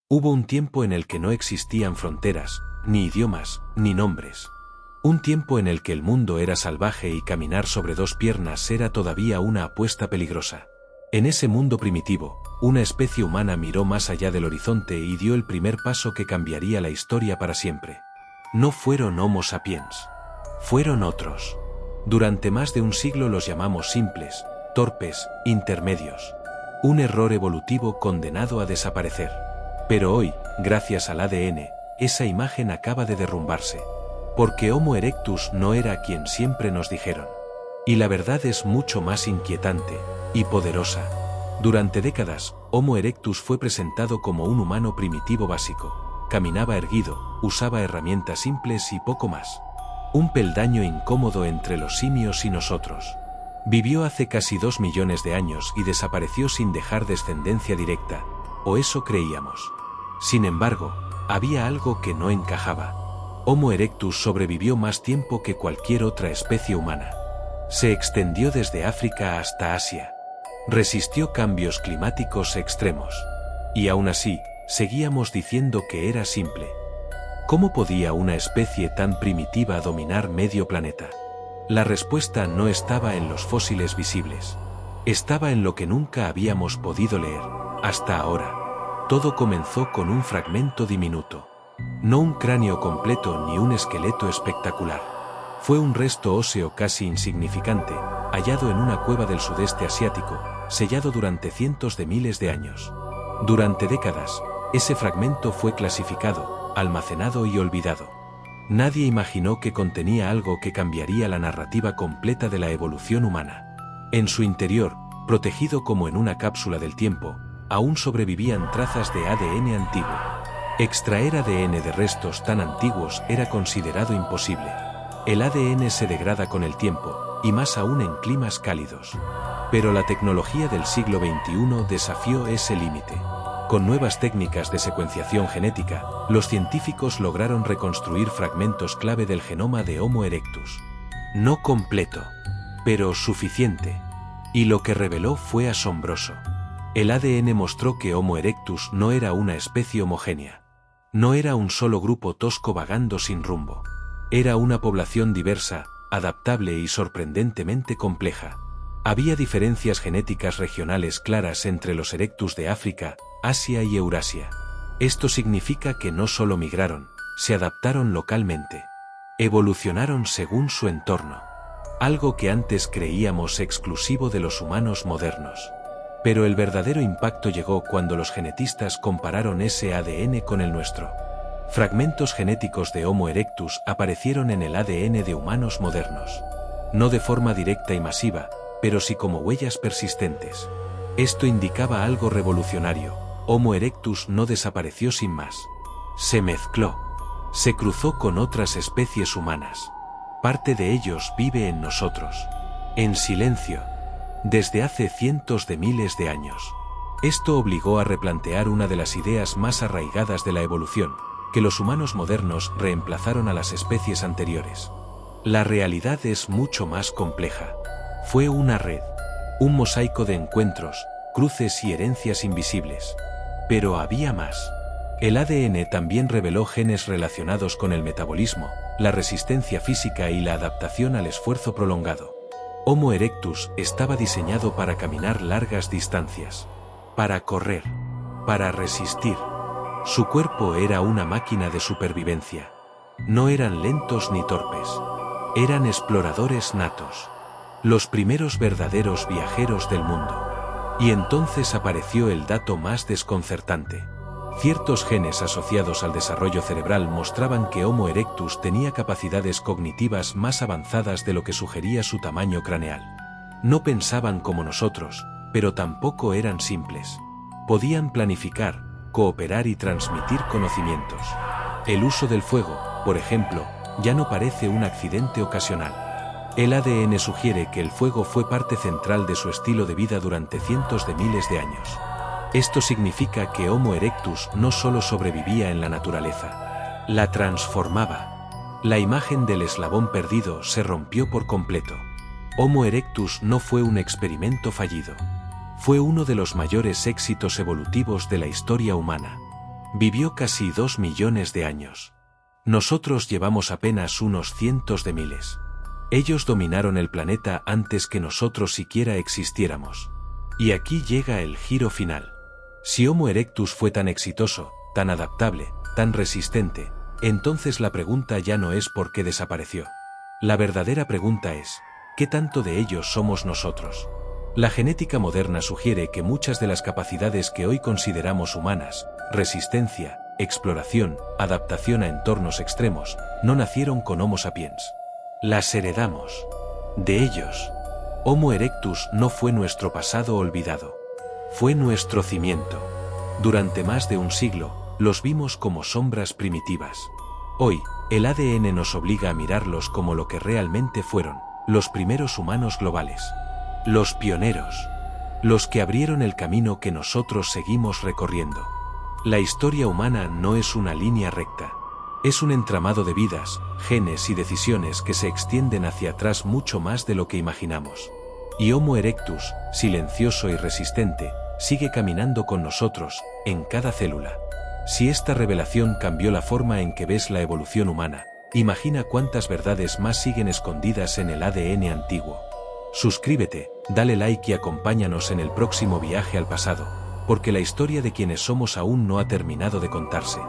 Hubo un tiempo en el que no existían fronteras, ni idiomas, ni nombres. Un tiempo en el que el mundo era salvaje y caminar sobre dos piernas era todavía una apuesta peligrosa. En ese mundo primitivo, una especie humana miró más allá del horizonte y dio el primer paso que cambiaría la historia para siempre. No fueron Homo sapiens. Fueron otros. Durante más de un siglo los llamamos simples, torpes, intermedios. Un error evolutivo condenado a desaparecer. Pero hoy, gracias al ADN, esa imagen acaba de derrumbarse. Porque Homo erectus no era quien siempre nos dijeron. Y la verdad es mucho más inquietante y poderosa. Durante décadas, Homo erectus fue presentado como un humano primitivo básico. Caminaba erguido, usaba herramientas simples y poco más. Un peldaño incómodo entre los simios y nosotros. Vivió hace casi 2 millones de años y desapareció sin dejar descendencia directa, o eso creíamos. Sin embargo, había algo que no encajaba. Homo erectus sobrevivió más tiempo que cualquier otra especie humana. Se extendió desde África hasta Asia. Resistió cambios climáticos extremos. Y aún así, seguíamos diciendo que era simple. ¿Cómo podía una especie tan primitiva dominar medio planeta? La respuesta no estaba en los fósiles visibles. Estaba en lo que nunca habíamos podido leer, hasta ahora. Todo comenzó con un fragmento diminuto. No un cráneo completo ni un esqueleto espectacular. Fue un resto óseo casi insignificante, hallado en una cueva del sudeste asiático, sellado durante cientos de miles de años. Durante décadas, ese fragmento fue clasificado, almacenado y olvidado. Nadie imaginó que contenía algo que cambiaría la narrativa completa de la evolución humana. En su interior, protegido como en una cápsula del tiempo, aún sobrevivían trazas de ADN antiguo. Extraer ADN de restos tan antiguos era considerado imposible. El ADN se degrada con el tiempo, y más aún en climas cálidos. Pero la tecnología del siglo XXI desafió ese límite. Con nuevas técnicas de secuenciación genética, los científicos lograron reconstruir fragmentos clave del genoma de Homo erectus. No completo, pero suficiente. Y lo que reveló fue asombroso. El ADN mostró que Homo erectus no era una especie homogénea. No era un solo grupo tosco vagando sin rumbo. Era una población diversa, adaptable y sorprendentemente compleja. Había diferencias genéticas regionales claras entre los erectus de África, Asia y Eurasia. Esto significa que no solo migraron, se adaptaron localmente. Evolucionaron según su entorno. Algo que antes creíamos exclusivo de los humanos modernos. Pero el verdadero impacto llegó cuando los genetistas compararon ese ADN con el nuestro. Fragmentos genéticos de Homo erectus aparecieron en el ADN de humanos modernos. No de forma directa y masiva, pero sí como huellas persistentes. Esto indicaba algo revolucionario. Homo erectus no desapareció sin más. Se mezcló. Se cruzó con otras especies humanas. Parte de ellos vive en nosotros. En silencio. Desde hace cientos de miles de años. Esto obligó a replantear una de las ideas más arraigadas de la evolución, que los humanos modernos reemplazaron a las especies anteriores. La realidad es mucho más compleja. Fue una red. Un mosaico de encuentros, cruces y herencias invisibles. Pero había más. El ADN también reveló genes relacionados con el metabolismo, la resistencia física y la adaptación al esfuerzo prolongado. Homo erectus estaba diseñado para caminar largas distancias. Para correr. Para resistir. Su cuerpo era una máquina de supervivencia. No eran lentos ni torpes. Eran exploradores natos. Los primeros verdaderos viajeros del mundo. Y entonces apareció el dato más desconcertante. Ciertos genes asociados al desarrollo cerebral mostraban que Homo erectus tenía capacidades cognitivas más avanzadas de lo que sugería su tamaño craneal. No pensaban como nosotros, pero tampoco eran simples. Podían planificar, cooperar y transmitir conocimientos. El uso del fuego, por ejemplo, ya no parece un accidente ocasional. El ADN sugiere que el fuego fue parte central de su estilo de vida durante cientos de miles de años. Esto significa que Homo erectus no solo sobrevivía en la naturaleza, la transformaba. La imagen del eslabón perdido se rompió por completo. Homo erectus no fue un experimento fallido. Fue uno de los mayores éxitos evolutivos de la historia humana. Vivió casi 2 millones de años. Nosotros llevamos apenas unos cientos de miles. Ellos dominaron el planeta antes que nosotros siquiera existiéramos. Y aquí llega el giro final. Si Homo erectus fue tan exitoso, tan adaptable, tan resistente, entonces la pregunta ya no es por qué desapareció. La verdadera pregunta es, ¿qué tanto de ellos somos nosotros? La genética moderna sugiere que muchas de las capacidades que hoy consideramos humanas, resistencia, exploración, adaptación a entornos extremos, no nacieron con Homo sapiens. Las heredamos de ellos. Homo erectus no fue nuestro pasado olvidado. Fue nuestro cimiento. Durante más de un siglo, los vimos como sombras primitivas. Hoy, el ADN nos obliga a mirarlos como lo que realmente fueron, los primeros humanos globales. Los pioneros. Los que abrieron el camino que nosotros seguimos recorriendo. La historia humana no es una línea recta. Es un entramado de vidas, genes y decisiones que se extienden hacia atrás mucho más de lo que imaginamos. Y Homo erectus, silencioso y resistente, sigue caminando con nosotros, en cada célula. Si esta revelación cambió la forma en que ves la evolución humana, imagina cuántas verdades más siguen escondidas en el ADN antiguo. Suscríbete, dale like y acompáñanos en el próximo viaje al pasado, porque la historia de quienes somos aún no ha terminado de contarse.